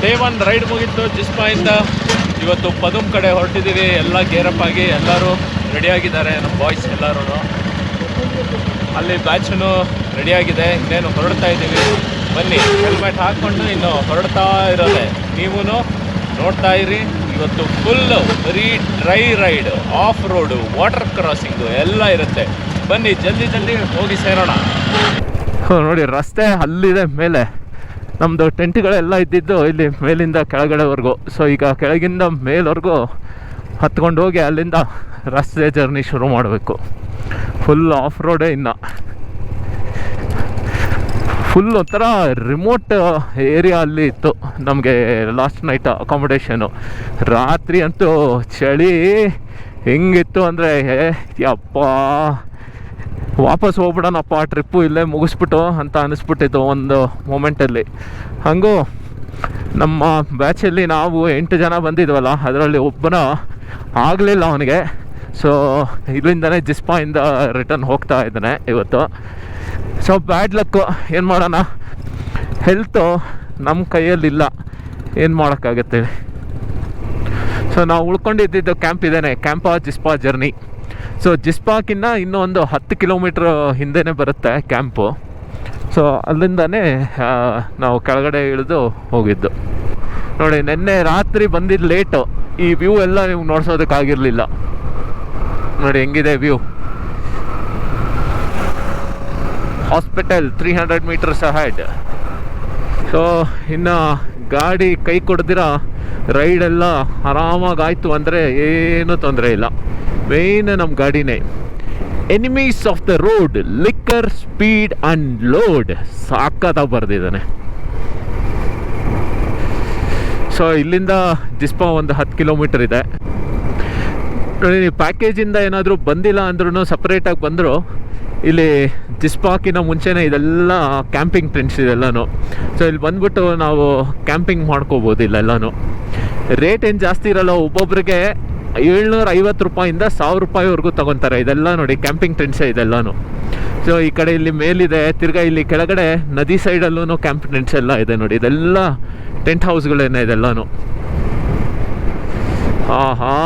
Day 1 ride ಮುಗಿತ್ತು ಜಿಸ್ಪಾಯಿಂದ. ಇವತ್ತು ಪದುಮ್ ಕಡೆ ಹೊರಟಿದ್ದೀವಿ. ಎಲ್ಲ ಗೇರಪ್ ಆಗಿ ಎಲ್ಲರೂ ರೆಡಿಯಾಗಿದ್ದಾರೆ, ನಮ್ಮ ಬಾಯ್ಸ್ ಎಲ್ಲರೂ. ಅಲ್ಲಿ ಬ್ಯಾಚನ್ನು ರೆಡಿಯಾಗಿದೆ, ಇನ್ನೇನು ಹೊರಡ್ತಾ ಇದ್ದೀವಿ. ಬನ್ನಿ, ಹೆಲ್ಮೆಟ್ ಹಾಕ್ಕೊಂಡು ಇನ್ನು ಹೊರಡ್ತಾ ಇರೋದೆ. ನೀವು ನೋಡ್ತಾ ಇರಿ. ಇವತ್ತು ಫುಲ್ಲು ಬರೀ dry ride, off road, water crossing ಎಲ್ಲ ಇರುತ್ತೆ. ಬನ್ನಿ ಜಲ್ದಿ ಹೋಗಿ ಸೇರೋಣ. ನೋಡಿ ರಸ್ತೆ ಅಲ್ಲಿದೆ ಮೇಲೆ. ನಮ್ಮದು ಟೆಂಟ್ಗಳೆಲ್ಲ ಇದ್ದಿದ್ದು ಇಲ್ಲಿ ಮೇಲಿಂದ ಕೆಳಗಡೆವರೆಗೂ. ಸೊ ಈಗ ಕೆಳಗಿಂದ ಮೇಲ್ವರೆಗೂ ಹತ್ಕೊಂಡು ಹೋಗಿ ಅಲ್ಲಿಂದ ರಸ್ತೆ ಜರ್ನಿ ಶುರು ಮಾಡಬೇಕು. ಫುಲ್ ಆಫ್ ರೋಡೇ. ಇನ್ನು ಫುಲ್ ಒಂಥರ ರಿಮೋಟ್ ಏರಿಯಾ ಅಲ್ಲಿ ಇತ್ತು ನಮಗೆ ಲಾಸ್ಟ್ ನೈಟ್ ಅಕಾಮಿಡೇಷನು. ರಾತ್ರಿ ಅಂತೂ ಚಳಿ ಹೆಂಗಿತ್ತು ಅಂದರೆ ಯಪ್ಪ, ವಾಪಸ್ ಹೋಗ್ಬಿಡೋಣಪ್ಪ ಟ್ರಿಪ್ಪು, ಇಲ್ಲೇ ಮುಗಿಸ್ಬಿಟ್ಟು ಅಂತ ಅನ್ನಿಸ್ಬಿಟ್ಟಿತ್ತು ಒಂದು ಮೊಮೆಂಟಲ್ಲಿ. ಹಾಗೂ ನಮ್ಮ ಬ್ಯಾಚಲ್ಲಿ ನಾವು 8 ಜನ ಬಂದಿದ್ವಲ್ಲ, ಅದರಲ್ಲಿ ಒಬ್ಬನ ಆಗಲಿಲ್ಲ ಅವನಿಗೆ. ಸೊ ಇಲ್ಲಿಂದನೇ ಜಿಸ್ಪಾಯಿಂದ ರಿಟರ್ನ್ ಹೋಗ್ತಾ ಇದ್ದಾನೆ ಇವತ್ತು. ಸೊ ಬ್ಯಾಡ್ ಲಕ್ಕು, ಏನು ಮಾಡೋಣ, ಹೆಲ್ತು ನಮ್ಮ ಕೈಯಲ್ಲಿಲ್ಲ, ಏನು ಮಾಡೋಕ್ಕಾಗತ್ತೆ. ಸೊ ನಾವು ಉಳ್ಕೊಂಡಿದ್ದು ಕ್ಯಾಂಪ್ ಇದ್ದೇನೆ, ಕ್ಯಾಂಪಾ ಜಿಸ್ಪಾ ಜರ್ನಿ. ಸೊ ಜಿಸ್ಪಾಕಿನ್ನ ಇನ್ನೂ ಒಂದು 10 ಕಿಲೋಮೀಟ್ರ್ ಹಿಂದೆನೇ ಬರುತ್ತೆ ಕ್ಯಾಂಪು. ಸೊ ಅಲ್ಲಿಂದನೇ ನಾವು ಕೆಳಗಡೆ ಇಳಿದು ಹೋಗಿದ್ದು. ನೋಡಿ ನೆನ್ನೆ ರಾತ್ರಿ ಬಂದಿದ್ದು ಲೇಟು, ಈ ವ್ಯೂ ಎಲ್ಲ ನೀವು ನೋಡ್ಸೋದಕ್ಕಾಗಿರಲಿಲ್ಲ. ನೋಡಿ ಹೆಂಗಿದೆ view. Hospital 300 metres ahead. So ಇನ್ನು ಗಾಡಿ ಕೈ ಕೊಡ್ದಿರ ರೈಡೆಲ್ಲ ಆರಾಮಾಗಾಯಿತು ಅಂದರೆ ಏನೂ ತೊಂದರೆ ಇಲ್ಲ. ಮೇನ್ ನಮ್ಮ ಗಾಡಿನೇ. Enemies of the road, liquor, speed and load, ಸಾಕತ್ತಾಗಿ ಬರೆದಿದ್ದಾನೆ. ಸೊ ಇಲ್ಲಿಂದ ಜಿಸ್ಪಾ ಒಂದು 10 ಕಿಲೋಮೀಟರ್ ಇದೆ. ನೋಡಿ, ಪ್ಯಾಕೇಜಿಂದ ಏನಾದರೂ ಬಂದಿಲ್ಲ ಅಂದ್ರೂ ಸಪ್ರೇಟಾಗಿ ಬಂದರು ಇಲ್ಲಿ ಜಿಸ್ಪಾಕಿನ ಮುಂಚೆನೇ ಇದೆಲ್ಲ ಕ್ಯಾಂಪಿಂಗ್ ಟೆಂಟ್ಸ್ ಇದೆಲ್ಲನೂ. ಸೊ ಇಲ್ಲಿ ಬಂದ್ಬಿಟ್ಟು ನಾವು ಕ್ಯಾಂಪಿಂಗ್ ಮಾಡ್ಕೋಬೋದು ಇಲ್ಲೆಲ್ಲನೂ. ರೇಟ್ ಏನು ಜಾಸ್ತಿ ಇರಲ್ಲ, ಒಬ್ಬೊಬ್ರಿಗೆ 750 ರೂಪಾಯಿಂದ 1000 ರೂಪಾಯಿವರೆಗೂ ತೊಗೊತಾರೆ. ಇದೆಲ್ಲ ನೋಡಿ ಕ್ಯಾಂಪಿಂಗ್ ಟೆಂಟ್ಸೇ ಇದೆಲ್ಲನೂ. ಸೊ ಈ ಕಡೆ ಇಲ್ಲಿ ಮೇಲಿದೆ, ತಿರ್ಗಾ ಇಲ್ಲಿ ಕೆಳಗಡೆ ನದಿ ಸೈಡಲ್ಲೂ ಕ್ಯಾಂಪ್ ಟೆಂಟ್ಸ್ ಎಲ್ಲ ಇದೆ ನೋಡಿ. ಇದೆಲ್ಲ ಟೆಂಟ್ ಹೌಸ್ಗಳೇನೆ ಇದೆಲ್ಲನೂ. ಆಹಾ,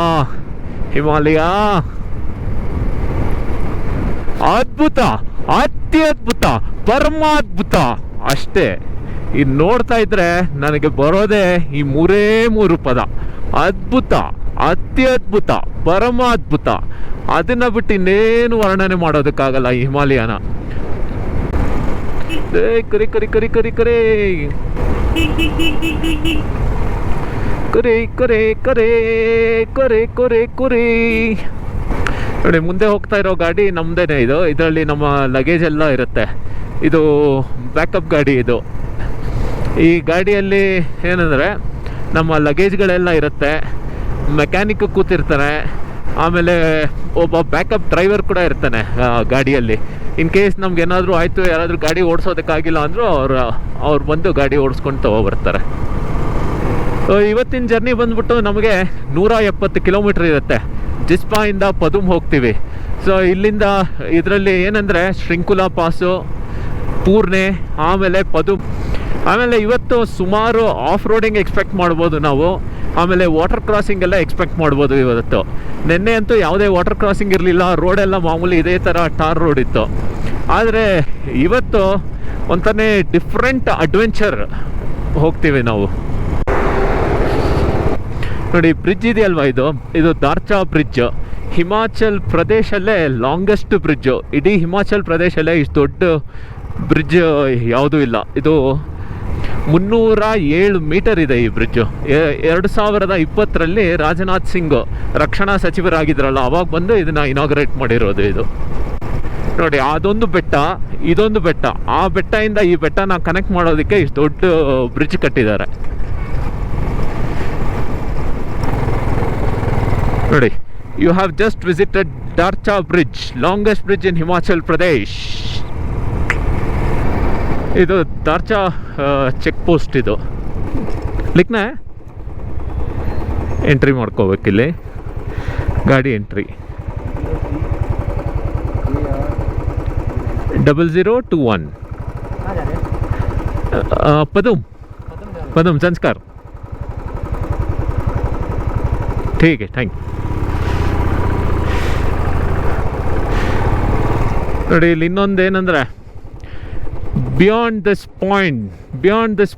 ಹಿಮಾಲಯ ಅದ್ಭುತ, ಅತ್ಯದ್ಭುತ, ಪರಮಾದ್ಭುತ ಅಷ್ಟೇ. ಇದು ನೋಡ್ತಾ ಇದ್ರೆ ನನಗೆ ಬರೋದೇ ಈ 3 ಪದ: ಅದ್ಭುತ, ಅತ್ಯದ್ಭುತ, ಪರಮಾದ್ಭುತ. ಅದನ್ನ ಬಿಟ್ಟು ಇನ್ನೇನು ವರ್ಣನೆ ಮಾಡೋದಕ್ಕಾಗಲ್ಲ ಈ ಹಿಮಾಲಯನ. ಕರಿ ಕರಿ ಕರಿ ಕರಿ ಕರಿ ಕರೆ ಕರೆ ಕರೆ ಕರೆ ಕರೆ ಕುರಿ. ನೋಡಿ ಮುಂದೆ ಹೋಗ್ತಾ ಇರೋ ಗಾಡಿ ನಮ್ಮದೇನೆ ಇದು. ಇದರಲ್ಲಿ ನಮ್ಮ ಲಗೇಜ್ ಎಲ್ಲ ಇರುತ್ತೆ. ಇದು ಬ್ಯಾಕಪ್ ಗಾಡಿ ಇದು. ಈ ಗಾಡಿಯಲ್ಲಿ ಏನಂದರೆ ನಮ್ಮ ಲಗೇಜ್ಗಳೆಲ್ಲ ಇರುತ್ತೆ, ಮೆಕ್ಯಾನಿಕ್ ಕೂತಿರ್ತಾನೆ, ಆಮೇಲೆ ಒಬ್ಬ ಬ್ಯಾಕಪ್ ಡ್ರೈವರ್ ಕೂಡ ಇರ್ತಾನೆ ಗಾಡಿಯಲ್ಲಿ. ಇನ್ ಕೇಸ್ ನಮ್ಗೆ ಏನಾದರೂ ಆಯಿತು, ಯಾರಾದರೂ ಗಾಡಿ ಓಡಿಸೋದಕ್ಕಾಗಿಲ್ಲ ಅಂದರೂ ಅವ್ರು ಬಂದು ಗಾಡಿ ಓಡಿಸ್ಕೊಂಡು ತೊಗೊಬರ್ತಾರೆ. ಇವತ್ತಿನ ಜರ್ನಿ ಬಂದ್ಬಿಟ್ಟು ನಮಗೆ 170 ಕಿಲೋಮೀಟ್ರ್ ಇರುತ್ತೆ. ಜಿಸ್ಪಾಯಿಂದ ಪದುಮ್ ಹೋಗ್ತೀವಿ. ಸೊ ಇಲ್ಲಿಂದ ಇದರಲ್ಲಿ ಏನಂದರೆ ಶ್ರಿಂಕುಲಾ ಪಾಸು, ಪೂರ್ಣೆ, ಆಮೇಲೆ ಪದುಮ್. ಆಮೇಲೆ ಇವತ್ತು ಸುಮಾರು ಆಫ್ ರೋಡಿಂಗ್ ಎಕ್ಸ್ಪೆಕ್ಟ್ ಮಾಡ್ಬೋದು ನಾವು. ಆಮೇಲೆ ವಾಟರ್ ಕ್ರಾಸಿಂಗ್ ಎಲ್ಲ ಎಕ್ಸ್ಪೆಕ್ಟ್ ಮಾಡ್ಬೋದು ಇವತ್ತು. ನಿನ್ನೆ ಅಂತೂ ಯಾವುದೇ ವಾಟರ್ ಕ್ರಾಸಿಂಗ್ ಇರಲಿಲ್ಲ, ರೋಡೆಲ್ಲ ಮಾಮೂಲಿ ಇದೇ ಥರ ಟಾರ್ ರೋಡ್ ಇತ್ತು. ಆದರೆ ಇವತ್ತು ಒಂಥರ ಡಿಫ್ರೆಂಟ್ ಅಡ್ವೆಂಚರ್ ಹೋಗ್ತೀವಿ ನಾವು. ನೋಡಿ ಬ್ರಿಡ್ಜ್ ಇದೆಯಲ್ವ, ಇದು ದಾರ್ಚಾ ಬ್ರಿಡ್ಜ್. ಹಿಮಾಚಲ್ ಪ್ರದೇಶಲ್ಲೇ ಲಾಂಗೆಸ್ಟ್ ಬ್ರಿಡ್ಜು. ಇಡೀ ಹಿಮಾಚಲ್ ಪ್ರದೇಶಲ್ಲೇ ಇಷ್ಟು ದೊಡ್ಡ ಬ್ರಿಡ್ಜ್ ಯಾವುದೂ ಇಲ್ಲ. ಇದು 307 ಮೀಟರ್ ಇದೆ ಈ ಬ್ರಿಡ್ಜು. 2020ರಲ್ಲಿ ರಾಜನಾಥ್ ಸಿಂಗ್ ರಕ್ಷಣಾ ಸಚಿವರಾಗಿದ್ರಲ್ಲ, ಅವಾಗ ಬಂದು ಇದನ್ನು ಇನಾಗ್ರೇಟ್ ಮಾಡಿರೋದು ಇದು. ನೋಡಿ ಅದೊಂದು ಬೆಟ್ಟ, ಇದೊಂದು ಬೆಟ್ಟ. ಆ ಬೆಟ್ಟದಿಂದ ಈ ಬೆಟ್ಟನ ಕನೆಕ್ಟ್ ಮಾಡೋದಕ್ಕೆ ಇಷ್ಟು ದೊಡ್ಡ ಬ್ರಿಡ್ಜ್ ಕಟ್ಟಿದ್ದಾರೆ ನೋಡಿ. You have just visited Darcha bridge, longest bridge in Himachal Pradesh. ಇದು ದಾರ್ಚಾ ಚೆಕ್ ಪೋಸ್ಟ್. ಇದು ಲಿಕ್ನ ಎಂಟ್ರಿ ಮಾಡ್ಕೋಬೇಕಿಲ್ಲಿ, ಗಾಡಿ ಎಂಟ್ರಿ 0021 ಪದುಮ್ ಸಂಸ್ಕಾರ್. ठीक है, ಥ್ಯಾಂಕ್ ಯು. ನೋಡಿ ಇಲ್ಲಿ ಇನ್ನೊಂದು ಏನಂದರೆ, beyond this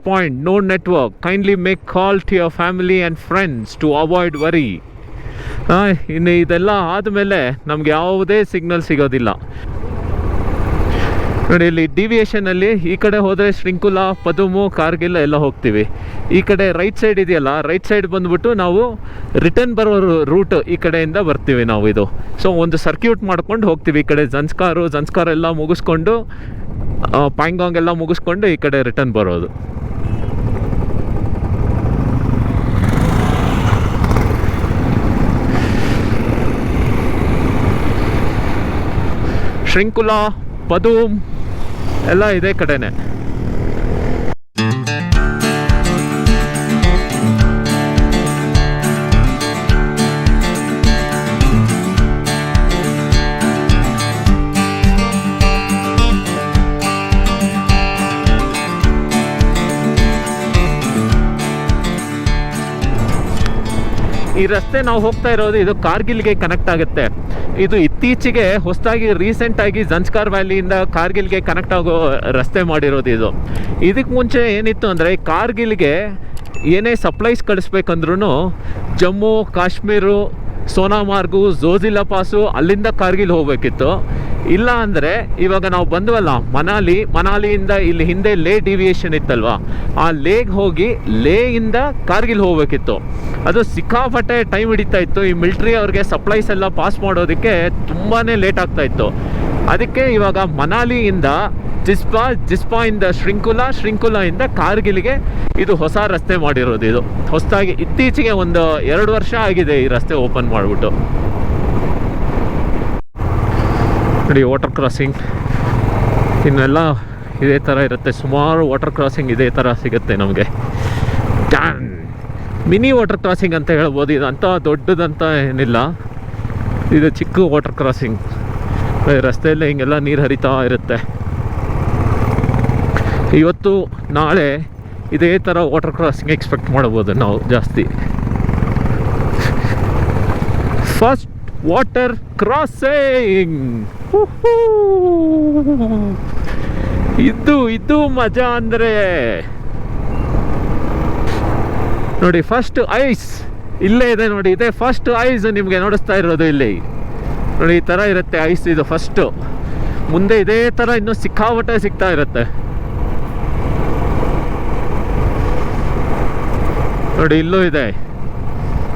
point no network, kindly make call to your family and friends to avoid worry. ಇನ್ನು ಇದೆಲ್ಲ ಆದಮೇಲೆ ನಮ್ಗೆ ಯಾವುದೇ ಸಿಗ್ನಲ್ ಸಿಗೋದಿಲ್ಲ. ನೋಡಿ ಇಲ್ಲಿ ಡಿವಿಯೇಷನಲ್ಲಿ ಈ ಕಡೆ ಹೋದರೆ ಶ್ರಿಂಕುಲಾ, ಪದುಮು, ಕಾರ್ಗಿಲ್ ಎಲ್ಲ ಹೋಗ್ತೀವಿ. ಈ ಕಡೆ ರೈಟ್ ಸೈಡ್ ಇದೆಯಲ್ಲ, ರೈಟ್ ಸೈಡ್ ಬಂದ್ಬಿಟ್ಟು ನಾವು ರಿಟರ್ನ್ ಬರೋ ರೂಟ್ ಈ ಕಡೆಯಿಂದ ಬರ್ತೀವಿ ನಾವು. ಇದು ಸೊ ಒಂದು ಸರ್ಕ್ಯೂಟ್ ಮಾಡ್ಕೊಂಡು ಹೋಗ್ತೀವಿ. ಈ ಕಡೆ ಜನ್ಸ್ಕಾರ್ ಎಲ್ಲ ಮುಗಿಸ್ಕೊಂಡು, ಪ್ಯಾಂಗಾಂಗ್ ಎಲ್ಲ ಮುಗಿಸ್ಕೊಂಡು ಈ ಕಡೆ ರಿಟರ್ನ್ ಬರೋದು. ಶ್ರಿಂಕುಲಾ, ಪದೂಮ್ ಎಲ್ಲ ಇದೇ ಕಡೆನೆ. ಈ ರಸ್ತೆ ನಾವು ಹೋಗ್ತಾ ಇರೋದು ಇದು ಕಾರ್ಗಿಲ್ಗೆ ಕನೆಕ್ಟ್ ಆಗುತ್ತೆ. ಇದು ಇತ್ತೀಚೆಗೆ ಹೊಸದಾಗಿ ರೀಸೆಂಟಾಗಿ ಜನ್ಸ್ಕಾರ್ ವ್ಯಾಲಿಯಿಂದ ಕಾರ್ಗಿಲ್ಗೆ ಕನೆಕ್ಟ್ ಆಗೋ ರಸ್ತೆ ಮಾಡಿರೋದು ಇದು. ಇದಕ್ಕೆ ಮುಂಚೆ ಏನಿತ್ತು ಅಂದರೆ, ಕಾರ್ಗಿಲ್ಗೆ ಏನೇ ಸಪ್ಲೈಸ್ ಕಳಿಸ್ಬೇಕಂದ್ರೂ ಜಮ್ಮು ಕಾಶ್ಮೀರು, ಸೋನಾಮಾರ್ಗು, ಝೋಜಿಲಾ ಪಾಸು ಅಲ್ಲಿಂದ ಕಾರ್ಗಿಲ್ ಹೋಗಬೇಕಿತ್ತು. ಇಲ್ಲ ಅಂದರೆ ಇವಾಗ ನಾವು ಬಂದ್ವಲ್ಲ ಮನಾಲಿಯಿಂದ ಇಲ್ಲಿ ಹಿಂದೆ ಲೇ ಡಿವಿಯೇಷನ್ ಇತ್ತಲ್ವ, ಆ ಲೇಗೆ ಹೋಗಿ ಲೇಯಿಂದ ಕಾರ್ಗಿಲ್ ಹೋಗಬೇಕಿತ್ತು. ಅದು ಸಿಕ್ಕಾಪಟ್ಟೆ ಟೈಮ್ ಹಿಡಿತಾ ಇತ್ತು. ಈ ಮಿಲ್ಟ್ರಿ ಅವ್ರಿಗೆ ಸಪ್ಲೈಸ್ ಎಲ್ಲ ಪಾಸ್ ಮಾಡೋದಕ್ಕೆ ತುಂಬಾ ಲೇಟ್ ಆಗ್ತಾಯಿತ್ತು. ಅದಕ್ಕೆ ಇವಾಗ ಮನಾಲಿಯಿಂದ ಜಿಸ್ಪಾಯಿಂದ ಶ್ರಿಂಕುಲಾಯಿಂದ ಕಾರ್ಗಿಲ್ಗೆ ಇದು ಹೊಸ ರಸ್ತೆ ಮಾಡಿರೋದು. ಇದು ಹೊಸದಾಗಿ ಇತ್ತೀಚೆಗೆ ಒಂದು 2 ವರ್ಷ ಆಗಿದೆ ಈ ರಸ್ತೆ ಓಪನ್ ಮಾಡಿಬಿಟ್ಟು. ನೋಡಿ ವಾಟರ್ ಕ್ರಾಸಿಂಗ್ ಇನ್ನೆಲ್ಲ ಇದೇ ಥರ ಇರುತ್ತೆ. ಸುಮಾರು ವಾಟರ್ ಕ್ರಾಸಿಂಗ್ ಇದೇ ಥರ ಸಿಗುತ್ತೆ ನಮಗೆ. ಮಿನಿ ವಾಟರ್ ಕ್ರಾಸಿಂಗ್ ಅಂತ ಹೇಳ್ಬೋದು. ಇದು ಅಂಥ ದೊಡ್ಡದಂತ ಏನಿಲ್ಲ, ಇದು ಚಿಕ್ಕ ವಾಟರ್ ಕ್ರಾಸಿಂಗ್. ರಸ್ತೆಯಲ್ಲೇ ಹಿಂಗೆಲ್ಲ ನೀರು ಹರಿತಾ ಇರುತ್ತೆ. ಇವತ್ತು ನಾಳೆ ಇದೇ ಥರ ವಾಟರ್ ಕ್ರಾಸಿಂಗ್ ಎಕ್ಸ್ಪೆಕ್ಟ್ ಮಾಡ್ಬೋದು ನಾವು ಜಾಸ್ತಿ. ಫಸ್ಟ್ ವಾಟರ್ ಕ್ರಾಸಿಂಗ್, ಇದು ಮಜಾ ಅಂದರೆ. ನೋಡಿ ಫಸ್ಟ್ ಐಸ್ ಇಲ್ಲೇ ಇದೆ. ನೋಡಿ ಇದೆ ಫಸ್ಟ್ ಐಸ್ ನಿಮಗೆ ನೋಡಿಸ್ತಾ ಇರೋದು ಇಲ್ಲಿ. ನೋಡಿ ಈ ಥರ ಇರುತ್ತೆ ಐಸ್. ಇದು ಫಸ್ಟು. ಮುಂದೆ ಇದೇ ಥರ ಇನ್ನೂ ಸಿಕ್ಕಾಪಟ್ಟೆ ಸಿಗ್ತಾ ಇರುತ್ತೆ. ನೋಡಿ ಇಲ್ಲೂ ಇದೆ.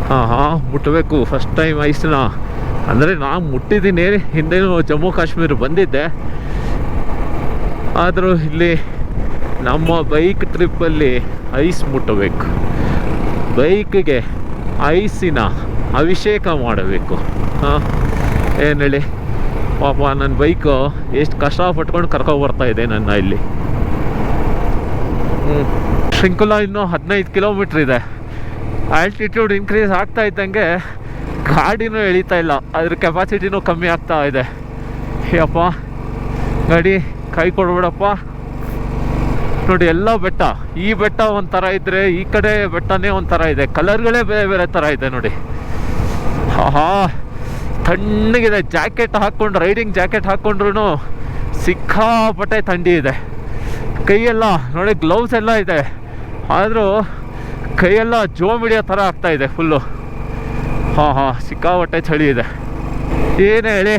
ಹಾಂ ಮುಟ್ಟಬೇಕು ಫಸ್ಟ್ ಟೈಮ್ ಐಸ್ನ. ಅಂದರೆ ನಾನು ಮುಟ್ಟಿದ್ದೀನಿ, ಹಿಂದೆನೂ ಜಮ್ಮು ಕಾಶ್ಮೀರ ಬಂದಿದ್ದೆ. ಆದರೂ ಇಲ್ಲಿ ನಮ್ಮ ಬೈಕ್ ಟ್ರಿಪ್ಪಲ್ಲಿ ಐಸ್ ಮುಟ್ಟಬೇಕು. ಬೈಕಿಗೆ ಐಸಿನ ಅಭಿಷೇಕ ಮಾಡಬೇಕು. ಏನು ಹೇಳಿ ಪಾಪ, ನನ್ನ ಬೈಕು ಎಷ್ಟು ಕಷ್ಟಪಟ್ಕೊಂಡು ಕರ್ಕೊಬರ್ತಾ ಇದೆ ನನ್ನ ಇಲ್ಲಿ. ಶ್ರಿಂಕುಲಾ ಇನ್ನೂ 15 ಕಿಲೋಮೀಟ್ರ್ ಇದೆ. ಆಲ್ಟಿಟ್ಯೂಡ್ ಇನ್ಕ್ರೀಸ್ ಆಗ್ತಾ ಇದ್ದಂಗೆ ಗಾಡಿನೂ ಎಳೀತಾ ಇಲ್ಲ, ಅದ್ರ ಕೆಪಾಸಿಟಿನೂ ಕಮ್ಮಿ ಆಗ್ತಾ ಇದೆ. ಯಪ್ಪ ಗಾಡಿ ಕೈ ಕೊಡ್ಬೇಡಪ್ಪ. ನೋಡಿ ಎಲ್ಲ ಬೆಟ್ಟ, ಈ ಬೆಟ್ಟ ಒಂಥರ ಇದ್ದರೆ ಈ ಕಡೆ ಬೆಟ್ಟನೇ ಒಂಥರ ಇದೆ. ಕಲರ್ಗಳೇ ಬೇರೆ ಬೇರೆ ಥರ ಇದೆ ನೋಡಿ. ತಣ್ಣಗಿದೆ. ಜಾಕೆಟ್ ಹಾಕ್ಕೊಂಡು, ರೈಡಿಂಗ್ ಜಾಕೆಟ್ ಹಾಕ್ಕೊಂಡ್ರು ಸಿಕ್ಕಾಪಟ್ಟೆ ಥಂಡಿ ಇದೆ. ಕೈಯೆಲ್ಲ ನೋಡಿ ಗ್ಲೌಸ್ ಎಲ್ಲ ಇದೆ, ಆದರೂ ಕೈಯೆಲ್ಲ ಜೋಮ್ ಹಿಡಿಯೋ ಥರ ಆಗ್ತಾಯಿದೆ ಫುಲ್ಲು. ಸಿಕ್ಕಾಪಟ್ಟೆ ಚಳಿ ಇದೆ. ಏನೇ ಹೇಳಿ,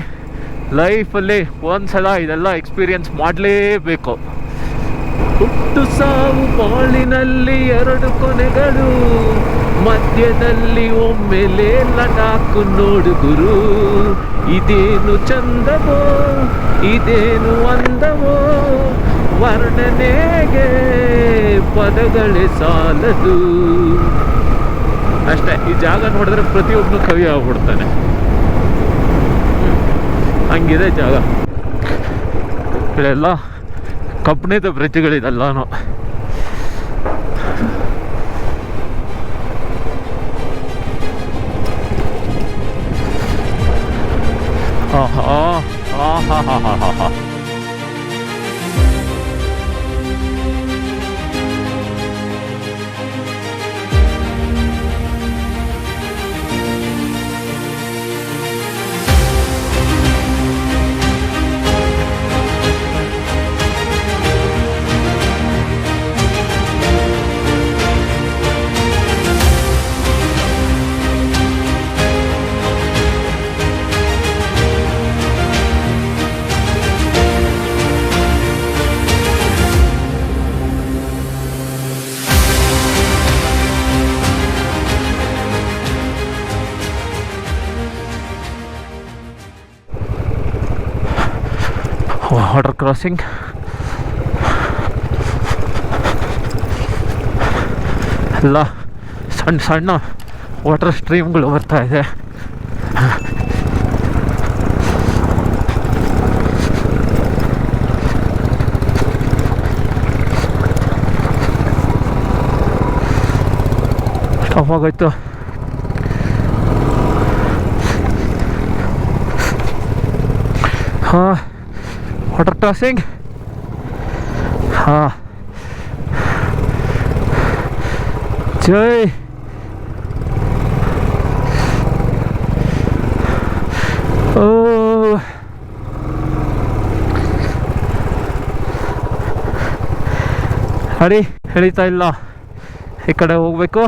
ಲೈಫಲ್ಲಿ ಒಂದ್ಸಲ ಇದೆಲ್ಲ ಎಕ್ಸ್ಪೀರಿಯನ್ಸ್ ಮಾಡಲೇಬೇಕು. ಹುಟ್ಟು ಸಾವು ಬಾಳಿನಲ್ಲಿ 2 ಕೊನೆಗಳು, ಮಧ್ಯದಲ್ಲಿ ಒಮ್ಮೆಲೆ ಲಡಾಕು ನೋಡು ಗುರು. ಇದೇನು ಚಂದವೋ, ಇದೇನು ಅಂದವೋ, ವರ್ಣನೆಗೆ ಪದಗಳೇ ಸಾಲದು. ಅಷ್ಟೇ. ಈ ಜಾಗ ನೋಡಿದ್ರೆ ಪ್ರತಿಯೊಬ್ಬನು ಕವಿ ಆಗ್ಬಿಡ್ತಾನೆ, ಹಂಗಿದೆ ಜಾಗ. ಇಲ್ಲೆಲ್ಲ ಕಬ್ಬಿಣದ ಬ್ರಿಡ್ಜ್ಗಳಿದೆಲ್ಲನೂ. Water crossing. ಎಲ್ಲ ಸಣ್ಣ ಸಣ್ಣ ವಾಟರ್ ಸ್ಟ್ರೀಮ್ಗಳು ಬರ್ತಾ ಇದೆ. ಸ್ಟಾಪ್ ಆಗೋಯ್ತು. ಹಾಂ, ವಾಟರ್ ಕ್ರಾಸಿಂಗ್. ಹಾಂ, ಜೈ. ಓ, ಹರಿ ಎಳಿತಾ ಇಲ್ಲ, ಈ ಕಡೆ ಹೋಗ್ಬೇಕು.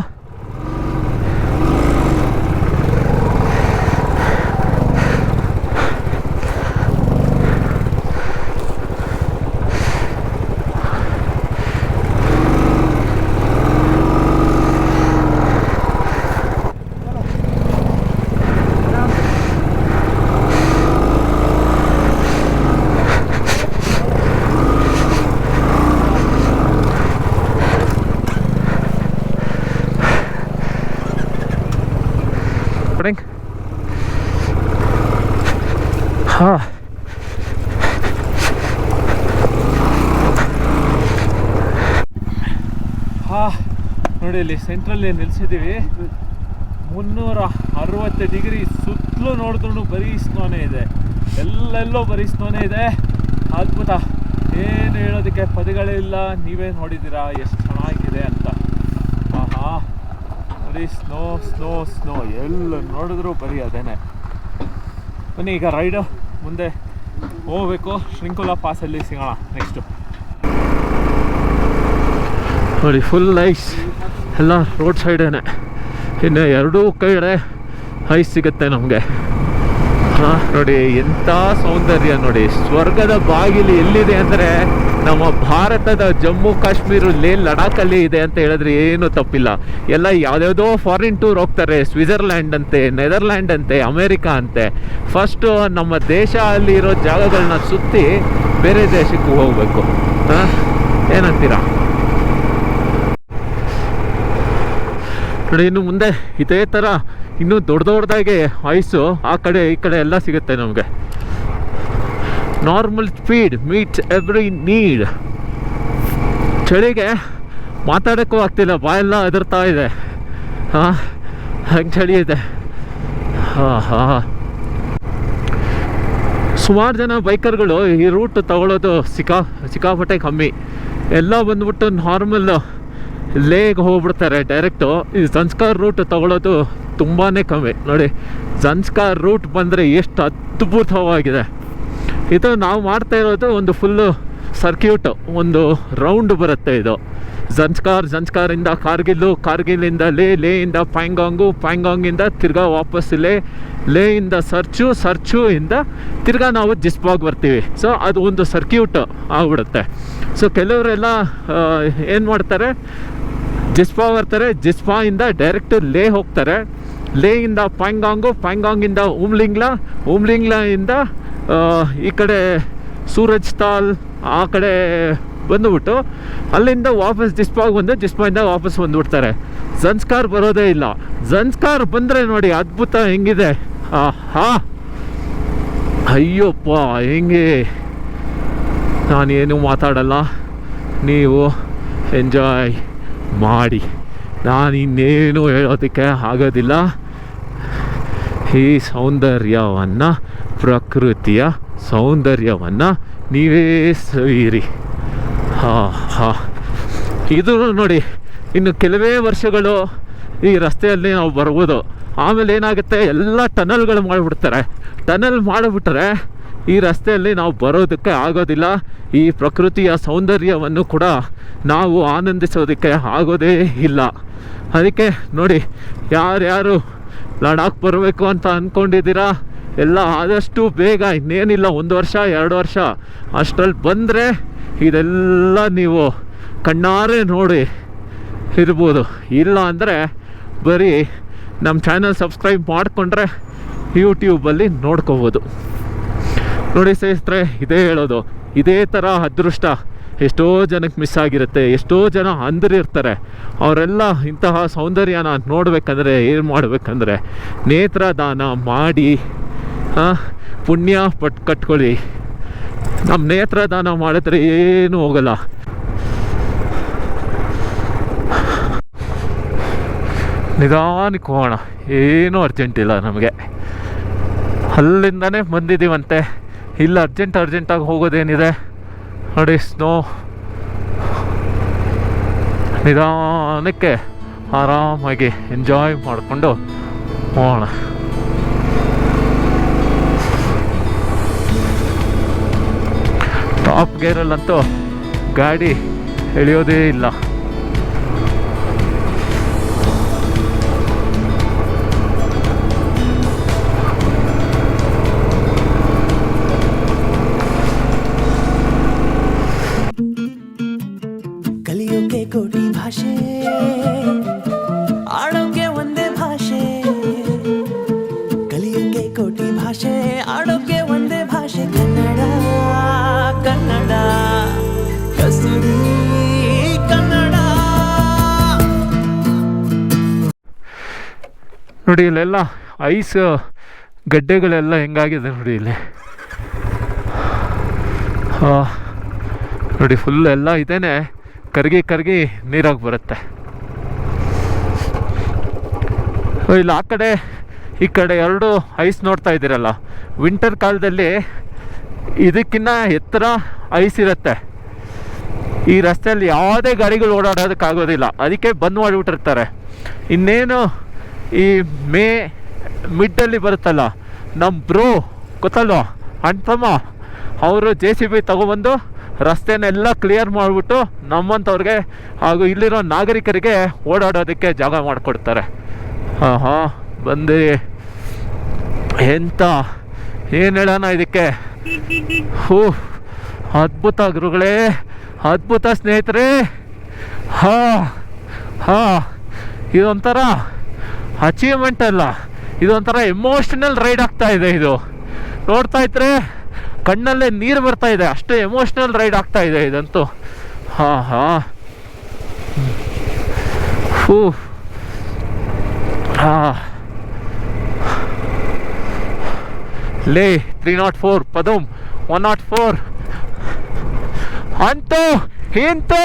ಹಾಂ, ನೋಡಿ ಇಲ್ಲಿ ಸೆಂಟ್ರಲ್ಲಿ ನಿಲ್ಸಿದ್ದೀವಿ. 360 ಡಿಗ್ರಿ ಸುತ್ತಲೂ ನೋಡಿದ್ರು ಬರೀ ಸ್ನೋನೇ ಇದೆ, ಎಲ್ಲೆಲ್ಲೋ ಬರೀ ಸ್ನೋನೇ ಇದೆ. ಅದ್ಭುತ, ಏನು ಹೇಳೋದಕ್ಕೆ ಪದಗಳೇ ಇಲ್ಲ. ನೀವೇ ನೋಡಿದ್ದೀರಾ ಎಷ್ಟು ಚೆನ್ನಾಗಿದೆ ಅಂತ. ಹಾಂ, ಬರೀ ಸ್ನೋ ಸ್ನೋ ಸ್ನೋ, ಎಲ್ಲ ನೋಡಿದ್ರು ಬರೀ ಅದೇನೆ. ಬನ್ನಿ ಈಗ ರೈಡು ಮುಂದೆ ಹೋಗ್ಬೇಕು. ಶ್ರೀಂಕುಲಾ ಪಾಸಲ್ಲಿ ಸಿಗೋಣ ನೆಕ್ಸ್ಟು. ನೋಡಿ ಫುಲ್ ಐಸ್, ಎಲ್ಲ ರೋಡ್ ಸೈಡೇನೆ. ಇನ್ನು ಎರಡೂ ಕಡೆ ಐಸ್ ಸಿಗುತ್ತೆ ನಮಗೆ. ಹಾಂ, ನೋಡಿ ಎಂಥ ಸೌಂದರ್ಯ ನೋಡಿ. ಸ್ವರ್ಗದ ಬಾಗಿಲು ಎಲ್ಲಿದೆ ಅಂದರೆ ನಮ್ಮ ಭಾರತದ ಜಮ್ಮು ಕಾಶ್ಮೀರ ಲೇ ಲಡಾಖಲ್ಲಿ ಇದೆ ಅಂತ ಹೇಳಿದ್ರೆ ಏನು ತಪ್ಪಿಲ್ಲ. ಎಲ್ಲ ಯಾವುದ್ಯಾವುದೋ ಫಾರಿನ್ ಟೂರ್ ಹೋಗ್ತಾರೆ. ಸ್ವಿಟ್ಜರ್ಲ್ಯಾಂಡ್ ಅಂತೆ, ನೆದರ್ಲ್ಯಾಂಡ್ ಅಂತೆ, ಅಮೇರಿಕಾ ಅಂತೆ. ಫಸ್ಟು ನಮ್ಮ ದೇಶ ಅಲ್ಲಿರೋ ಜಾಗಗಳನ್ನ ಸುತ್ತಿ ಬೇರೆ ದೇಶಕ್ಕೆ ಹೋಗಬೇಕು. ಹಾಂ, ಏನಂತೀರಾ? ನೋಡಿ ಇನ್ನು ಮುಂದೆ ಇದೇ ಥರ ಇನ್ನೂ ದೊಡ್ಡದಾಗೆ ಐಸು ಆ ಕಡೆ ಈ ಕಡೆ ಎಲ್ಲ ಸಿಗುತ್ತೆ ನಮಗೆ. Normal speed meets every need. ಚಳಿಗೆ ಮಾತಾಡೋಕ್ಕೂ ಆಗ್ತಿಲ್ಲ, ಬಾಯೆಲ್ಲ ಹೆದರ್ತಾ ಇದೆ. ಹಾಂ, ಹಂಗೆ ಚಳಿ ಇದೆ. ಹಾಂ, ಸುಮಾರು ಜನ ಬೈಕರ್ಗಳು ಈ ರೂಟ್ ತಗೊಳ್ಳೋದು ಸಿಕ್ಕಾಪಟ್ಟೆ ಕಮ್ಮಿ. ಎಲ್ಲ ಬಂದ್ಬಿಟ್ಟು ನಾರ್ಮಲ್ ಲೇಗೆ ಹೋಗ್ಬಿಡ್ತಾರೆ ಡೈರೆಕ್ಟು. ಈ ಜನ್ಸ್ಕಾರ್ ರೂಟ್ ತಗೊಳ್ಳೋದು ತುಂಬಾ ಕಮ್ಮಿ. ನೋಡಿ ಜನ್ಸ್ಕಾರ್ ರೂಟ್ ಬಂದರೆ ಎಷ್ಟು ಅದ್ಭುತವಾಗಿದೆ. ಇದು ನಾವು ಮಾಡ್ತಾ ಇರೋದು ಒಂದು ಫುಲ್ಲು ಸರ್ಕ್ಯೂಟು, ಒಂದು ರೌಂಡ್ ಬರುತ್ತೆ ಇದು. ಜನ್ಸ್ಕಾರಿಂದ ಕಾರ್ಗಿಲ್ಲಿಂದ ಲೇಯಿಂದ ಪ್ಯಾಂಗಾಂಗಿಂದ ತಿರ್ಗಾ ವಾಪಸ್ ಲೇಯಿಂದ ಸರ್ಚುಯಿಂದ ತಿರ್ಗಾ ನಾವು ಜಿಸ್ಪಾಗ್ ಬರ್ತೀವಿ. ಸೊ ಅದು ಒಂದು ಸರ್ಕ್ಯೂಟ್ ಆಗ್ಬಿಡುತ್ತೆ. ಸೊ ಕೆಲವರೆಲ್ಲ ಏನು ಮಾಡ್ತಾರೆ, ಜಿಸ್ಪಾ ಬರ್ತಾರೆ, ಜಿಸ್ಪಾಯಿಂದ ಡೈರೆಕ್ಟ್ ಲೇ ಹೋಗ್ತಾರೆ. ಲೇಯಿಂದ ಪ್ಯಾಂಗಾಂಗಿಂದ ಉಮ್ಲಿಂಗ್ಲಾಯಿಂದ ಈ ಕಡೆ ಸೂರಜ್ ತಾಲ್ ಆ ಕಡೆ ಬಂದುಬಿಟ್ಟು ಅಲ್ಲಿಂದ ವಾಪಸ್ ಜಿಸ್ಪಾಯಿಂದ ವಾಪಸ್ ಬಂದುಬಿಡ್ತಾರೆ. ಜನ್ಸ್ಕಾರ್ ಬರೋದೇ ಇಲ್ಲ. ಜನ್ಸ್ಕಾರ್ ಬಂದರೆ ನೋಡಿ ಅದ್ಭುತ ಹೆಂಗಿದೆ. ಅಯ್ಯಪ್ಪ, ಹೆಂಗೆ ನಾನೇನು ಮಾತಾಡಲ್ಲ, ನೀವು ಎಂಜಾಯ್ ಮಾಡಿ. ನಾನು ಇನ್ನೇನು ಹೇಳೋದಕ್ಕೆ ಆಗೋದಿಲ್ಲ. ಈ ಸೌಂದರ್ಯವನ್ನು, ಪ್ರಕೃತಿಯ ಸೌಂದರ್ಯವನ್ನು ನೀವೇ ಸವಿಯಿರಿ. ಇದು ನೋಡಿ, ಇನ್ನು ಕೆಲವೇ ವರ್ಷಗಳು ಈ ರಸ್ತೆಯಲ್ಲಿ ನಾವು ಬರ್ಬೋದು. ಆಮೇಲೆ ಏನಾಗುತ್ತೆ, ಎಲ್ಲ ಟನಲ್ಗಳು ಮಾಡಿಬಿಡ್ತಾರೆ. ಟನಲ್ ಮಾಡಿಬಿಟ್ರೆ ಈ ರಸ್ತೆಯಲ್ಲಿ ನಾವು ಬರೋದಕ್ಕೆ ಆಗೋದಿಲ್ಲ. ಈ ಪ್ರಕೃತಿಯ ಸೌಂದರ್ಯವನ್ನು ಕೂಡ ನಾವು ಆನಂದಿಸೋದಕ್ಕೆ ಆಗೋದೇ ಇಲ್ಲ. ಅದಕ್ಕೆ ನೋಡಿ, ಯಾರ್ಯಾರು ಲಡಾಖ್ ಬರಬೇಕು ಅಂತ ಅಂದ್ಕೊಂಡಿದ್ದೀರಾ, ಎಲ್ಲ ಆದಷ್ಟು ಬೇಗ, ಇನ್ನೇನಿಲ್ಲ 1 ವರ್ಷ 2 ವರ್ಷ ಅಷ್ಟರಲ್ಲಿ ಬಂದರೆ ಇದೆಲ್ಲ ನೀವು ಕಣ್ಣಾರೆ ನೋಡಿ ಇರ್ಬೋದು. ಇಲ್ಲ ಅಂದರೆ ಬರೀ ನಮ್ಮ ಚಾನಲ್ ಸಬ್ಸ್ಕ್ರೈಬ್ ಮಾಡಿಕೊಂಡ್ರೆ ಯೂಟ್ಯೂಬಲ್ಲಿ ನೋಡ್ಕೋಬೋದು. ನೋಡಿ ಸ್ನೇಹಿತರೆ, ಇದೇ ಹೇಳೋದು, ಇದೇ ಥರ ಅದೃಷ್ಟ ಎಷ್ಟೋ ಜನಕ್ಕೆ ಮಿಸ್ ಆಗಿರುತ್ತೆ. ಎಷ್ಟೋ ಜನ ಅಂಧರಿರ್ತಾರೆ. ಅವರೆಲ್ಲ ಇಂತಹ ಸೌಂದರ್ಯನ ನೋಡ್ಬೇಕಂದ್ರೆ ಏನು ಮಾಡಬೇಕಂದ್ರೆ ನೇತ್ರದಾನ ಮಾಡಿ ಪುಣ್ಯ ಕಟ್ಕೊಳ್ಳಿ. ನಮ್ಮ ನೇತ್ರದಾನ ಮಾಡಿದ್ರೆ ಏನೂ ಹೋಗಲ್ಲ. ನಿಧಾನಕ್ಕೆ ಹೋಗೋಣ, ಏನೂ ಅರ್ಜೆಂಟ್ ಇಲ್ಲ ನಮಗೆ. ಅಲ್ಲಿಂದನೇ ಬಂದಿದ್ದೀವಂತೆ. ಇಲ್ಲ ಅರ್ಜೆಂಟಾಗಿ ಹೋಗೋದೇನಿದೆ ನೋಡಿ. ಸ್ನೋ ನಿಧಾನಕ್ಕೆ ಆರಾಮಾಗಿ ಎಂಜಾಯ್ ಮಾಡಿಕೊಂಡು ಹೋಗೋಣ. ಟಾಪ್ ಗೇರಲ್ಲಂತೂ ಗಾಡಿ ಎಳೆಯೋದೇ ಇಲ್ಲ. ಕಲಿಯೋಕೆ ಕೋಟಿ ಭಾಷೆ, ಆಡೋಕೆ ಒಂದೇ ಭಾಷೆ. ಕಲಿಯೋಕೆ ಕೋಟಿ ಭಾಷೆ, ಆಡೋಕೆ ಒಂದೇ ಭಾಷೆ. ಕನ್ನಡ ಕನ್ನಡ ಕಸ್ತೂರಿ ಕನ್ನಡ. ನೋಡಿ ಇಲ್ಲೆಲ್ಲ ಐಸ್ ಗಡ್ಡೆಗಳೆಲ್ಲ ಹೆಂಗಾಗಿದೆ ನೋಡಿ ಇಲ್ಲಿ. ನೋಡಿ ಫುಲ್ ಎಲ್ಲ ಇದೇನೆ ಕರಗಿ ನೀರಾಗಿ ಬರುತ್ತೆ. ಇಲ್ಲಿ ಆ ಕಡೆ ಈ ಕಡೆ ಎರಡು ಐಸ್ ನೋಡ್ತಾ ಇದ್ದೀರಲ್ಲ, ವಿಂಟರ್ ಕಾಲದಲ್ಲಿ ಇದಕ್ಕಿಂತ ಎತ್ತರ ಐಸ್ ಇರುತ್ತೆ. ಈ ರಸ್ತೆಯಲ್ಲಿ ಯಾವುದೇ ಗಾಡಿಗಳು ಓಡಾಡೋದಕ್ಕಾಗೋದಿಲ್ಲ, ಅದಕ್ಕೆ ಬಂದ್ ಮಾಡಿಬಿಟ್ಟಿರ್ತಾರೆ. ಇನ್ನೇನು ಈ ಮಿಡ್ಡಲ್ಲಿ ಬರುತ್ತಲ್ಲ, ನಮ್ಮ ಬ್ರೋ ಗೊತ್ತಲ್ವ ಅಣ್ತಮ್ಮ, ಅವರು JCB ತಗೊಬಂದು ರಸ್ತೆನೆಲ್ಲ ಕ್ಲಿಯರ್ ಮಾಡಿಬಿಟ್ಟು ನಮ್ಮಂಥವ್ರಿಗೆ ಹಾಗೂ ಇಲ್ಲಿರೋ ನಾಗರಿಕರಿಗೆ ಓಡಾಡೋದಕ್ಕೆ ಜಾಗ ಮಾಡಿಕೊಡ್ತಾರೆ. ಬಂದು ಎಂತ ಏನು ಹೇಳೋಣ ಇದಕ್ಕೆ. ಅದ್ಭುತ ಗುರುಗಳೇ, ಅದ್ಭುತ ಸ್ನೇಹಿತರೆ. ಇದೊಂಥರ ಅಚೀವ್ಮೆಂಟ್ ಅಲ್ಲ, ಇದೊಂಥರ ಎಮೋಷ್ನಲ್ ರೈಡ್ ಆಗ್ತಾ ಇದೆ. ಇದು ನೋಡ್ತಾ ಇದ್ರೆ ಕಣ್ಣಲ್ಲೇ ನೀರು ಬರ್ತಾ ಇದೆ, ಅಷ್ಟು ಎಮೋಷ್ನಲ್ ರೈಡ್ ಆಗ್ತಾ ಇದೆ ಇದಂತೂ. ಲೇ 304 ಪದಮ್ 104 ಅಂತೂ ಇಂತೂ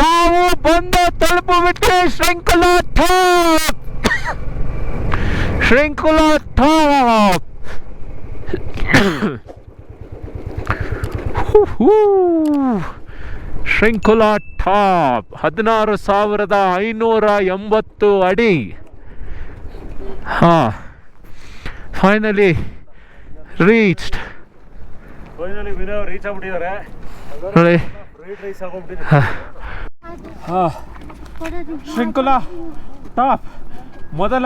ನಾವು ಬಂದು ತಲುಪಿಬಿಟ್ಟೆ ಶ್ರೀಂಕುಲಾ ಟಾಪ್. ಶ್ರೀಂಕುಲಾ ಟಾಪ್ 16,580 ಅಡಿ. ಫೈನಲಿ ರೀಚ್ ಆಗ್ಬಿಟ್ಟಿದ್ದಾರೆ ನೋಡಿ. ಶ್ರೀಂಕುಲಾ ಟಾಪ್ ಮೊದಲ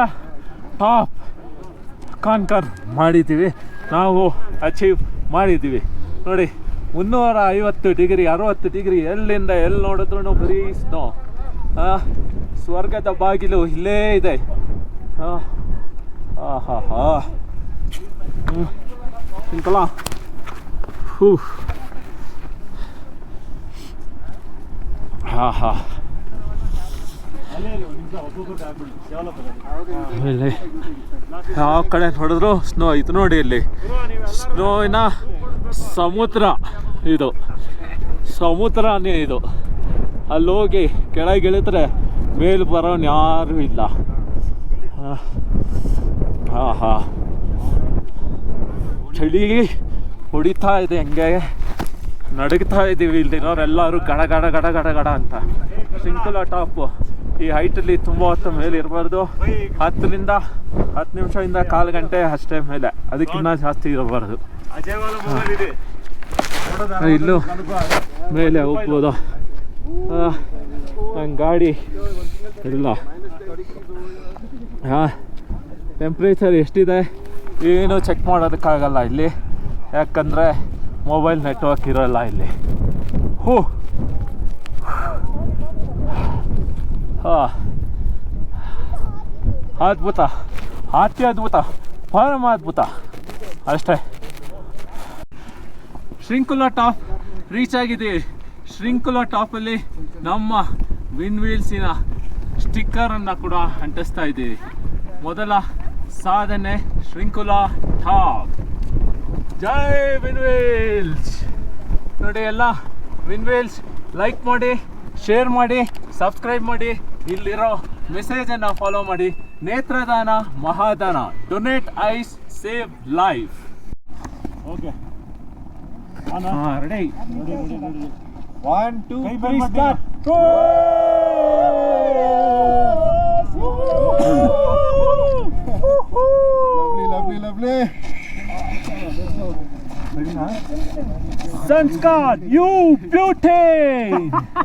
ಟಾಪ್ ಕಾನ್ಕರ್ ಮಾಡಿದ್ದೀವಿ ನಾವು, ಅಚೀವ್ ಮಾಡಿದ್ದೀವಿ ನೋಡಿ. 350 ಡಿಗ್ರಿ 60 ಡಿಗ್ರಿ ಎಲ್ಲಿಂದ ಎಲ್ಲಿ ನೋಡಿದ್ರು ಬರೀ ಸ್ನೋ. ಸ್ವರ್ಗದ ಬಾಗಿಲು ಇಲ್ಲೇ ಇದೆ. ಶ್ರೀಂಕುಲಾ ಯಾವ ಕಡೆ ನೋಡಿದ್ರು ಸ್ನೋ. ಇದು ನೋಡಿ ಇಲ್ಲಿ ಸ್ನೋವಿನ ಸಮುದ್ರ, ಇದು ಸಮುದ್ರನೇ ಇದು. ಅಲ್ಲೋಗಿ ಕೆಳಗಿಳಿದ್ರೆ ಮೇಲೆ ಬರೋನು ಯಾರೂ ಇಲ್ಲ. ಚಳಿ ಹೊಡಿತಾ ಇದೆ, ಹೆಂಗೆ ನಡುಗ್ತಾ ಇದ್ದೀವಿ ಇಲ್ಲಿರೋರೆಲ್ಲರೂ ಗಡ ಗಡ ಗಡ ಗಡ ಗಡ ಅಂತ. ಶ್ರೀಂಕುಲಾ ಟಾಪು ಈ ಹೈಟಲ್ಲಿ ತುಂಬ ಹೊತ್ತು ಮೇಲೆ ಇರಬಾರ್ದು. 10 ನಿಮಿಷದಿಂದ 1/4 ಗಂಟೆ ಅಷ್ಟೇ ಮೇಲೆ, ಅದಕ್ಕಿಂತ ಜಾಸ್ತಿ ಇರಬಾರ್ದು. ಇಲ್ಲೂ ಮೇಲೆ ಹೋಗ್ಬೋದು. ನನ್ನ ಗಾಡಿ ಇಲ್ಲ. ಟೆಂಪ್ರೇಚರ್ ಎಷ್ಟಿದೆ ಏನೂ ಚೆಕ್ ಮಾಡೋದಕ್ಕಾಗಲ್ಲ ಇಲ್ಲಿ, ಯಾಕಂದರೆ ಮೊಬೈಲ್ ನೆಟ್ವರ್ಕ್ ಇರೋಲ್ಲ ಇಲ್ಲಿ. ಅದ್ಭುತ, ಅತ್ಯದ್ಭುತ, ಪರಮ ಅದ್ಭುತ ಅಷ್ಟೇ. ಶ್ರಿಂಕುಲಾ ಟಾಪ್ ರೀಚ್ ಆಗಿದ್ದೀವಿ. ಶ್ರಿಂಕುಲಾ ಟಾಪಲ್ಲಿ ನಮ್ಮ ವಿನ್ ವೀಲ್ಸಿನ ಸ್ಟಿಕ್ಕರನ್ನು ಕೂಡ ಅಂಟಿಸ್ತಾ ಇದ್ದೀವಿ. ಮೊದಲ ಸಾಧನೆ ಶ್ರಿಂಕುಲಾ ಟಾಪ್. ಜೈ ವಿನ್ ವೀಲ್ಸ್. ನೋಡಿ ಎಲ್ಲ ವಿನ್ ವೀಲ್ಸ್ ಲೈಕ್ ಮಾಡಿ, ಶೇರ್ ಮಾಡಿ, ಸಬ್ಸ್ಕ್ರೈಬ್ ಮಾಡಿ, ಇಲ್ಲಿರೋ ಮೆಸೇಜನ್ನು ಫಾಲೋ ಮಾಡಿ. ನೇತ್ರದಾನ ಮಹಾದಾನ, donate eyes save life. Okay ready. 1 2 3 start. Lovely. Sanskar, you beauty.